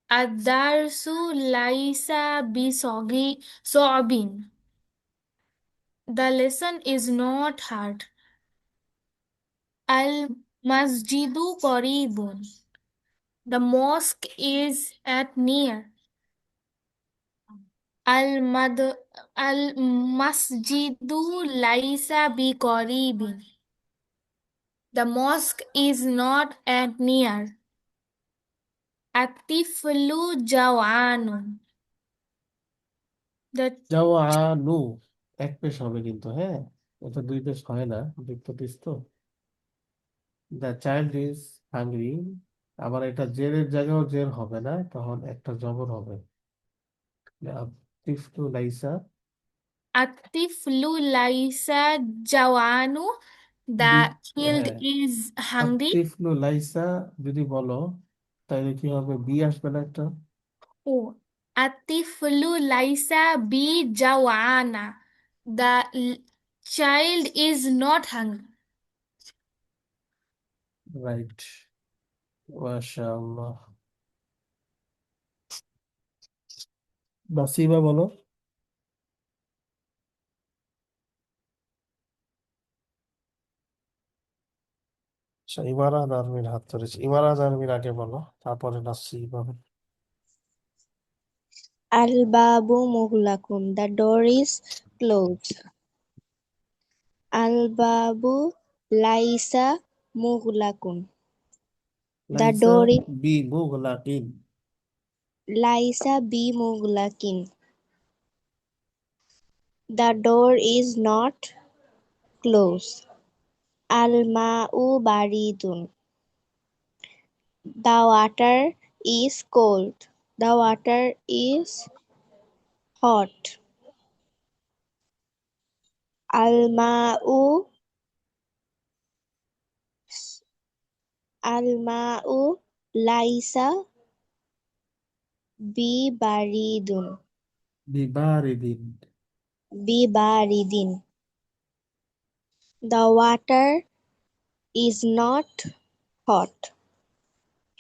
Ad-darsu laisa so'bin. The lesson is not hard. Al-masjidu qaribun. The mosque is at near. Al-mad al-masjidu laisa biqaribin. The mosque is not at near. Atiflu jawanun. The জাওয়ানু এক পেশ হবে কিন্তু, হ্যাঁ, এটা দুই পেশ হয় না, ডিপটোটিস তো। দ্য চাইল্ড ইজ হাংরি, আবার এটা জেরের জায়গাও জের হবে না, তখন একটা জবর হবে। তিফলু লাইসা আতিফলু লাইসা জাওয়ানু, দ্য বি চিল্ড হ্যাঁ, ইজ হাংরি। আতিফলু লাইসা যদি বলো তাহলে কি হবে, বি আসবে না একটা? ও, আতিফলু লাইসা বি জাওয়ানা, the child is not hungry. Right, মাশাআল্লাহ। নাসিবা বলো। আচ্ছা, ইমারাত আরমিন হাত ধরেছে, ইমারাত আরমিন আগে বলো, তারপরে নাসিবা। Al-babu mughlaqun. The door is closed. Al-babu laisa mughlaqun. The লাইসা door is বি মুগলাকিন। laisa bi mughlaqin. The door is not closed. Al-ma'u baridun. The water is cold. The water is hot. Al-ma'u al-ma'u laisa bi baridun. বিবারিদিন। Bi baridin. The water is not hot. Hot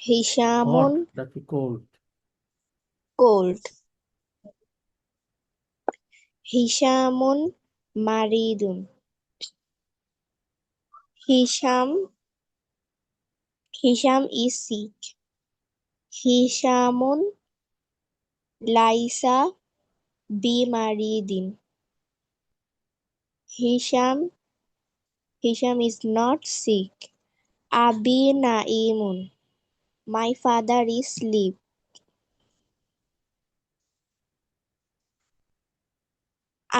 Hishamun নাকি cold? cold. Hishamun maridun. Hisham Hisham is sick. Hishamun laisa bi maridin. Hisham is not sick. Abi naimun. My father is asleep.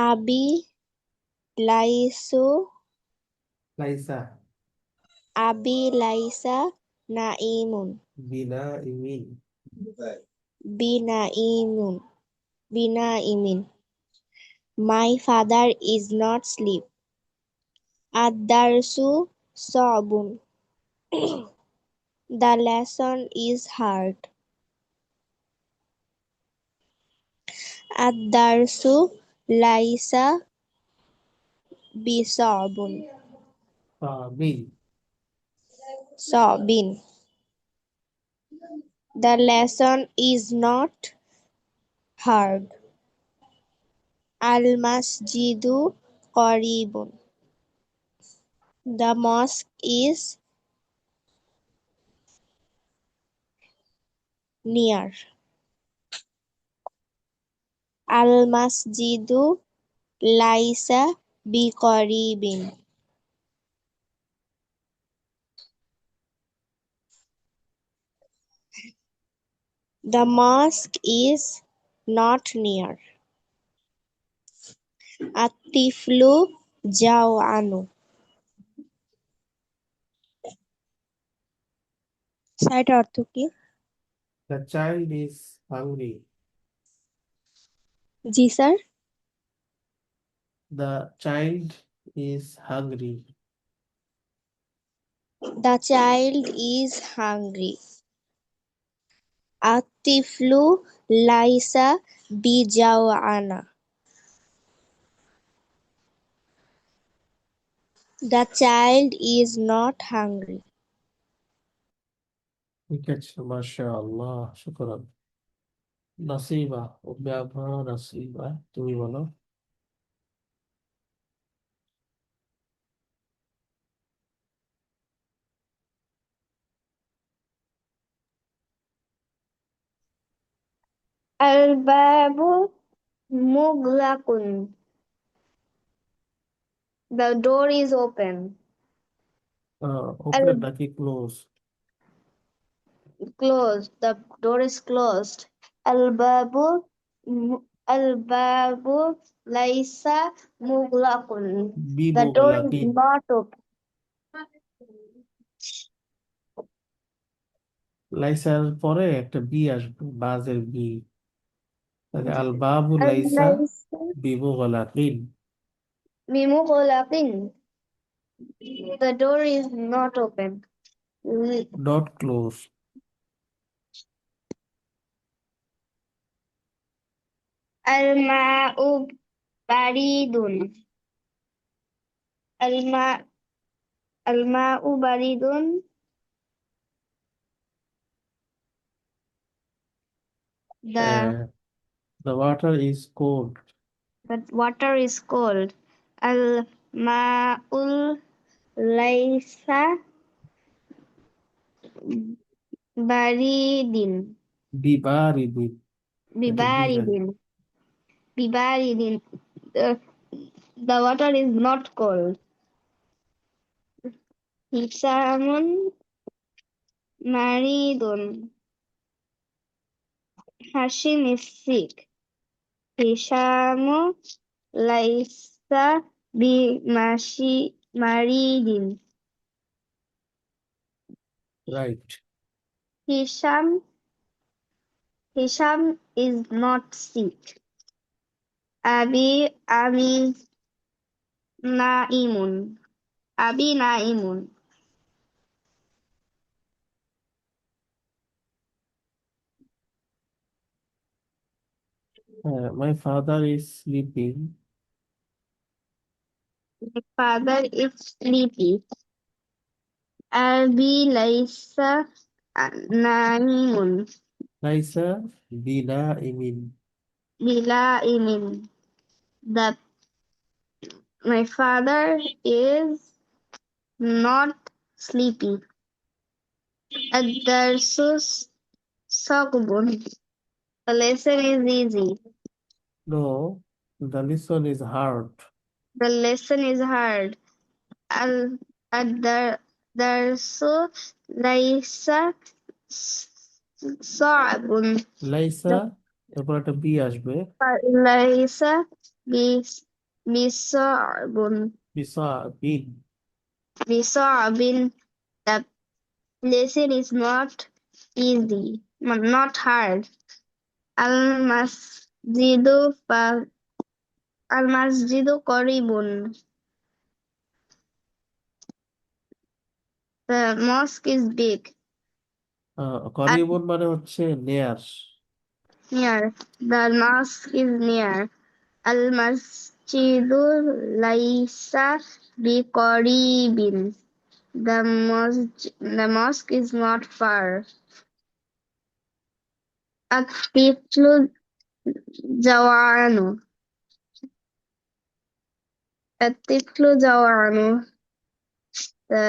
Abi laisu লাইসা Abi laisa naimun. বিনা ইমিন। Binaimun. Binaimin. My father is not asleep. Ad-darsu sa'bun. The lesson is hard. Ad-darsu laisa bisa'bun. বিন। Sa'bin. The lesson is not hard. Al-masjidu qaribun. The mosque is near. Al-masjidu laisa biqaribin. The mosque is not near. At-tiflu jaw'anu. সাইট অর্থ কি? The child is hungry. জি sir. The child is hungry. The child is hungry. At-tiflu laisa bijaw'ana. The child is not hungry. ঠিক আছে, মাশাআল্লাহ, শুকরান। নাসিবা, নাসিবা, তুমি বলো। Al-babu mughlaqun. The door is open. Open নাকি close? Closed. The door is closed. Al-babu al-babu laisa mughlaqun. বি The door is মুগলাকিন। not open. লাইসার পরে একটা বি আসবে, বাজের বি। তাহলে আল বাবু লাইসা ليس বিমুগলাকিন। بمغلق. The door is not open. Not close. الماء بريد. الماء الماء بريد. The The water is cold. water is cold. الماء ليس بريد. বিবারিদিন। এটা বি ببارد. আসবে। ببارد. The water is not cold. حسام مريض. Hashim is sick. هشام ليس بمريض. Right. Hisham is not sick. Abi naimun. Abi naimun. My father is sleeping. My father is sleepy. Abi laysa naimun. লাইসা বিনাইমিন। Bilaimin. My father is not sleepy. Ad-darsus saqbun. The lesson is easy. No, the lesson is hard. The lesson is hard. Ad-darsu laysa sa'bun. লাইসা, এরপর একটা B আসবে, Laysa bisa'bun. বিসাবিন। Bisa'bin. The lesson is not easy, not hard. Al-masjidu Al-masjidu qaribun. The mosque is big. করিবন মানে হচ্ছে নেয়ার। Near. The mosque is near. Al-masjidu laysa biqaribin. The mosque is not far. At-tiflu jawanu. At-tiflu jawanu. The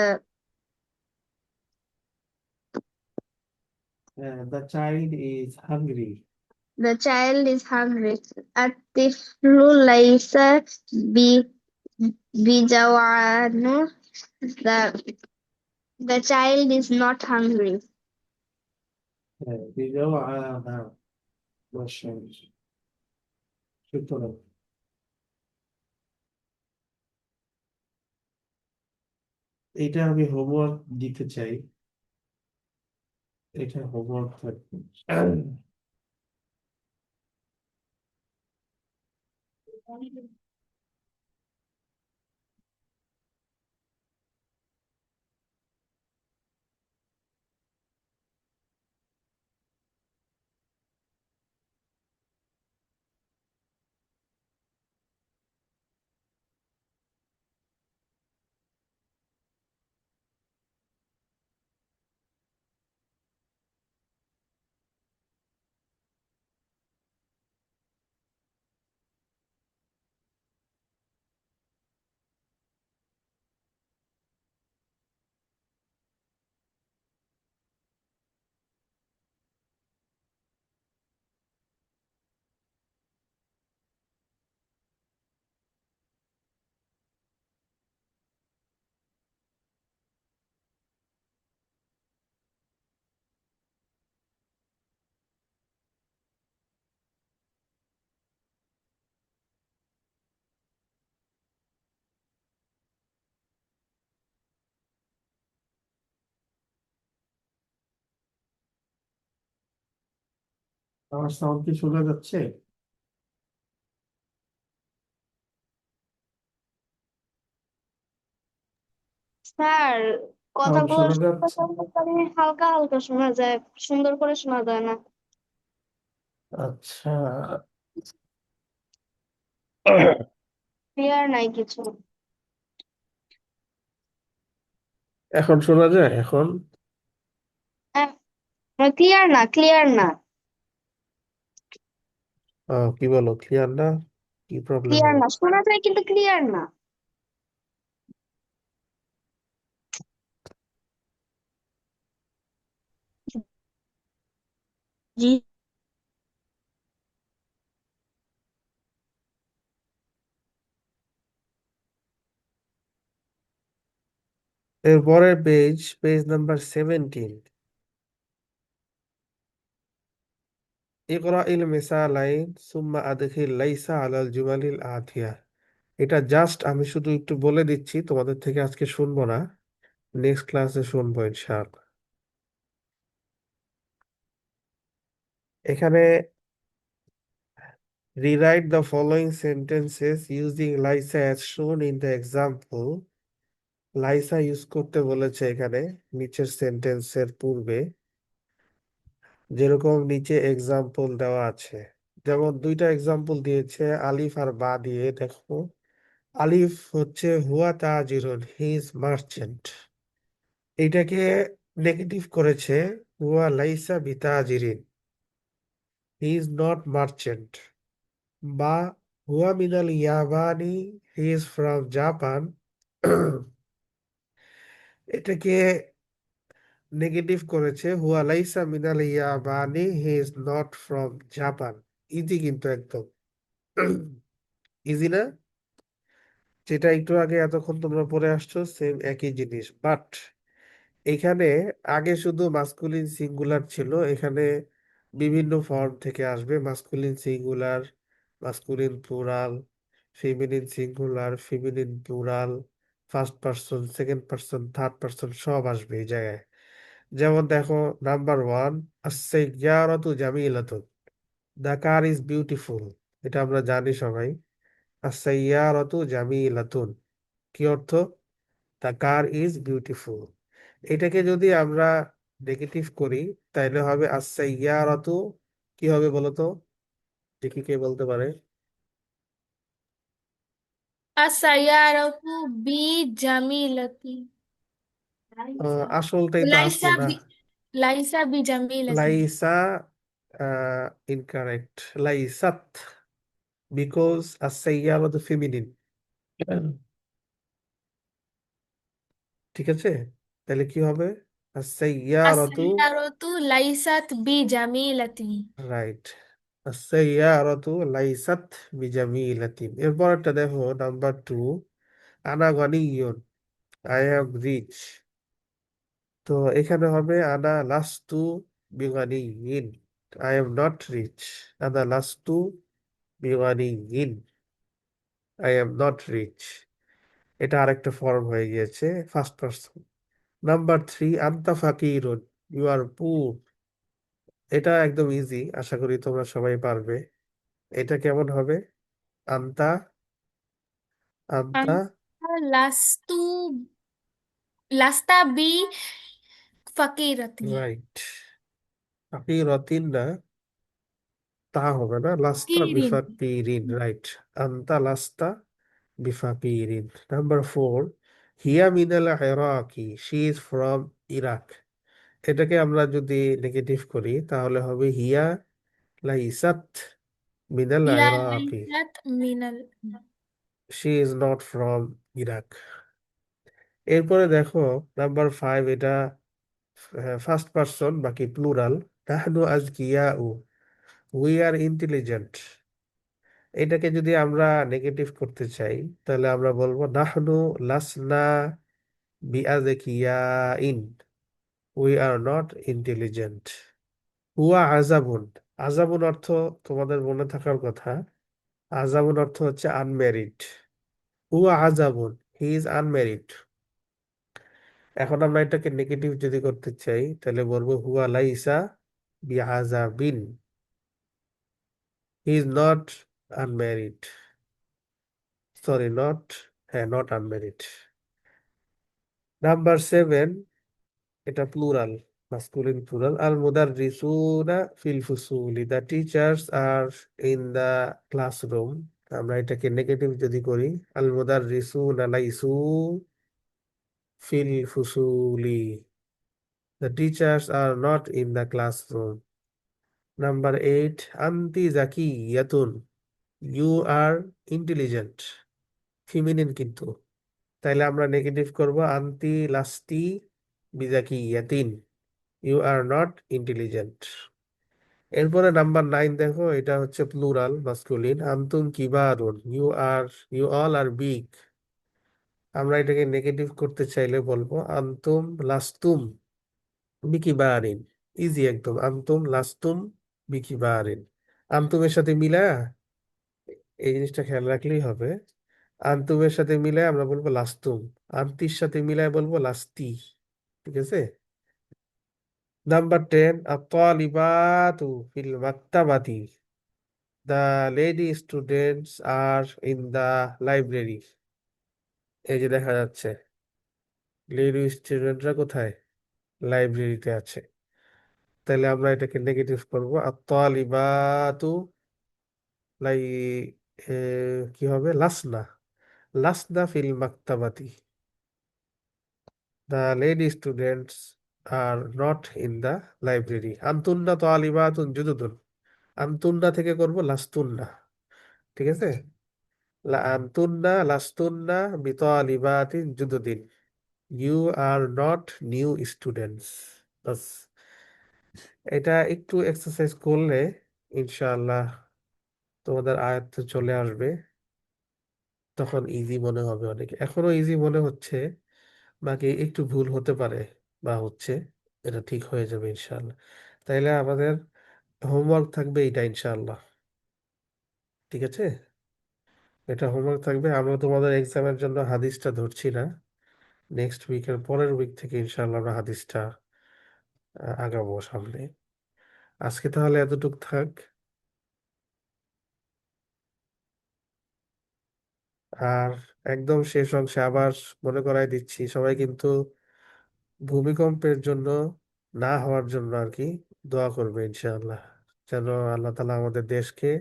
The child is hungry. The child is hungry. At-tiflu laysa bijawanu. The child is not hungry. বিজওয়ানা। মাশাআল্লাহ। সুতরাং এটা আমি homework দিতে চাই, এটা homework থাকবে। আমার sound কি শোনা যাচ্ছে? স্যার, সাউন্ড কথাগুলো শোনা শুনতে যাচ্ছে? শুনতে হালকা হালকা শোনা যায়, সুন্দর করে শোনা যায় না। আচ্ছা। ক্লিয়ার নাই কিছু। এখন শোনা যায় এখন? ক্লিয়ার না, ক্লিয়ার না। কি বলো, ক্লিয়ার না? কি প্রবলেম ক্লিয়ার হবে? না শোনা যায় কিন্তু ক্লিয়ার না। জি। এরপরের পেজ নাম্বার 17। ইকরা ইল মিসালাইন সুম্মা আদখিল লাইসা আলাল জুমালিল আতিয়া। এটা জাস্ট আমি শুধু একটু বলে দিচ্ছি, তোমাদের থেকে আজকে শুনবো না, নেক্সট ক্লাসে শুনবো ইনশাআল্লাহ। এখানে rewrite the following sentences using Lisa as shown in the example. লাইসা ইউজ করতে বলেছে এখানে নিচের সেন্টেন্সের পূর্বে, যেরকম নিচে এক্সাম্পল দেওয়া আছে। যেমন দুইটা এক্সাম্পল দিয়েছে আলিফ আর বা দিয়ে। দেখো, আলিফ হচ্ছে হুয়া তাজিরুন, হি ইজ মার্চেন্ট। এইটাকে নেগেটিভ করেছে হুয়া লাইসা বিতাজিরিন, হি ইজ নট মার্চেন্ট। বা হুয়া মিনাল ইয়াবানি, হি ইজ ফ্রম জাপান, এটাকে নেগেটিভ করেছে হুয়া লাইসা মিনাল ইয়াবানি, he is not from Japan. Easy কিন্তু একদম ইজি না? যেটা একটু আগে এতক্ষণ তোমরা পড়ে আসছো সেম একই জিনিস, বাট এখানে আগে শুধু মাস্কুলিন সিঙ্গুলার ছিল, এখানে বিভিন্ন ফর্ম থেকে আসবে masculine singular, masculine plural, feminine singular, feminine plural, first person, second person, third person সব আসবে এই জায়গায়। যেমন দেখো, নাম্বার 1, আস-সাইয়্যারাতু জামিলাতুন, দ্য কার ইজ বিউটিফুল। এটা আমরা জানি সবাই। আস-সাইয়্যারাতু জামিলাতুন কি অর্থ? The car is beautiful. এটাকে যদি আমরা নেগেটিভ করি তাহলে হবে আস-সাইয়্যারাতু, কি হবে বলো তো? দেখি কে বলতে পারে। আসায়ারাতু বি জামিলাতি। আসলটাই তো আসলো লাইসা না। বি লাইসা বি জামিলাতি। লাইসা ইনকারেক্ট, লাইসাত, বিকজ আস-সাইয়্যারাতু ফেমিনিন। ঠিক আছে, তাহলে কি হবে? আস-সাইয়্যারাতু, আসায়ারাতু লাইসাত বি জামিলাতি। রাইট, আস-সাইয়্যারাতু লাইসাত বিজামিলাতিন। এরপর একটা দেখো, নাম্বার 2, আনা গনিয়ুন, আই অ্যাম রিচ। তো এখানে হবে আনা লাস্তু বিগানিয়িন, আই এম নট রিচ। আনা লাস্তু বিগানিয়িন, আই এম নট রিচ। এটা আরেকটা ফর্ম হয়ে গিয়েছে ফার্স্ট পারসন। নাম্বার 3, আন্তা ফাকিরুন, ইউ আর পুর। এটা একদম ইজি, আশা করি তোমরা সবাই পারবে। এটা কেমন হবে? আন্তা, আন্তা, আনতা লাস্তু লাস্তা বি ফাকিরাতি। রাইট। ফাকিরাতিন না, তা হবে না, লাস্তা কিরিন। বিফাকিরিন, রাইট। আন্তা লাস্তা বিফাকিরিন। নাম্বার 4, হিয়া মিনাল ইরাকি, শি ইজ ফ্রম ইরাক। এটাকে আমরা যদি নেগেটিভ করি তাহলে হবে হিয়া লাইসাত মিনাল হিয়া ইরাকি, লাইসাত মিনাল। She is not from Iraq. এরপরে দেখো, নাম্বার 5, এটা ফার্স্ট পারসন বাকি প্লুরাল। নাহনু আজকিয়াউ, উই আর ইন্টেলিজেন্ট। এটাকে যদি আমরা নেগেটিভ করতে চাই তাহলে আমরা বলবো নাহনু লাসনা বিআযকিয়াইন, উই আর নট ইন্টেলিজেন্ট। হুয়া আজাবুন, আজাবুন অর্থ তোমাদের মনে থাকার কথা, আজাবুন অর্থ হচ্ছে আনম্যারিড। হুয়া আজাবুন, হি ইজ আনম্যারিড। এখন আমরা এটাকে নেগেটিভ যদি করতে চাই তাহলে বলবো হুয়া লাইসা বিআযাবিন, he is not unmarried, sorry not, হ্যাঁ নট আনম্যারিড। নাম্বার 7, এটা প্লুরাল, মাস্কুলিন প্লুরাল। আল মুদাররিসুনা ফিল ফুসুলি, the teachers are in the classroom. আমরা এটাকে নেগেটিভ যদি করি, আল মুদাররিসুনা লাইসু ফিল ফুসুলি, the teachers are not in the classroom. Number 8, আন্তি জাকিয়াতুন, ইউ আর ইন্টেলিজেন্ট, ফিমিনিন কিন্তু, তাইলে আমরা নেগেটিভ করব, আন্তি লাস্তি বিজাকিয়াতিন, ইউ আর নট ইন্টেলিজেন্ট। এরপরে নাম্বার 9 দেখো, এটা হচ্ছে প্লুরাল মাস্কুলিন, আন্তুম কিবারুন, ইউ অল আর বিগ। আমরা এটাকে নেগেটিভ করতে চাইলে বলবো, আন্তুম লাস্তুম বিকিবারিন, ইজি একদম, আন্তুম লাস্তুম বিকিবারিন। আন্তুমের সাথে মিলা, এই জিনিসটা খেয়াল রাখলেই হবে, আন্তুমের সাথে মিলায় আমরা বলবো লাস্তুম, আন্তির সাথে মিলায় বলবো লাস্তি, ঠিক আছে। নাম্বার 10, আত-তালিবাতু ফিল মাকতাবাতি, the lady students are in the library. এই যে দেখা যাচ্ছে লেডি স্টুডেন্টরা কোথায়, লাইব্রেরিতে আছে। তাহলে আমরা এটাকে নেগেটিভ করবো, আত-তালিবাতু লাই এ, কি হবে, লাসনা, লাসনা ফিল মাকতাবাতি, the lady students are not in the library. আন্তুন্না তালিবাতুন জুদুদুন, আন্তুন্না থেকে করব লাস্তুন্না, ঠিক আছে। আন্তুন্না লাস্তুন্না বিতালিবাতিন জুদুদিন, you are not new students. বাস, এটা একটু এক্সারসাইজ করলে ইনশাআল্লাহ তোমাদের আয়ত্তে চলে আসবে, তখন ইজি মনে হবে অনেক। এখনো ইজি মনে হচ্ছে, বাকি একটু ভুল হতে পারে বা হচ্ছে, এটা ঠিক হয়ে যাবে ইনশাআল্লাহ। তাইলে আমাদের হোমওয়ার্ক থাকবে এটা ইনশাআল্লাহ, ঠিক আছে। এটা হোমওয়ার্ক থাকবে। আমরা তোমাদের এক্সামের জন্য হাদিসটা ধরছি না, নেক্সট উইকের পরের উইক থেকে ইনশাআল্লাহ আমরা হাদিসটা আগাবো সামনে। আজকে তাহলে এতটুক থাক। আর একদম শেষ অংশে আবার মনে করাই দিচ্ছি, সবাই কিন্তু ভূমিকম্পের জন্য, না হওয়ার জন্য আর কি দোয়া করবে ইনশাআল্লাহ, যেন আল্লাহ তাআলা আমাদের দেশকে,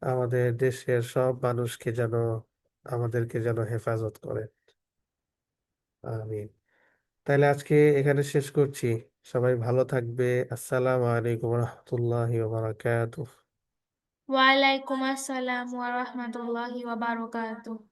আমাদের দেশের সব মানুষকে যেন, আমাদেরকে যেন হেফাজত করে। আমিন। তাহলে আজকে এখানে শেষ করছি। সবাই ভালো থাকবে। আসসালামু আলাইকুম রহমতুল্লাহি ওয়া বারাকাতুহু। ওয়ালাইকুম আসসালাম ওয়া রাহমাতুল্লাহি ওয়া বারাকাতুহু।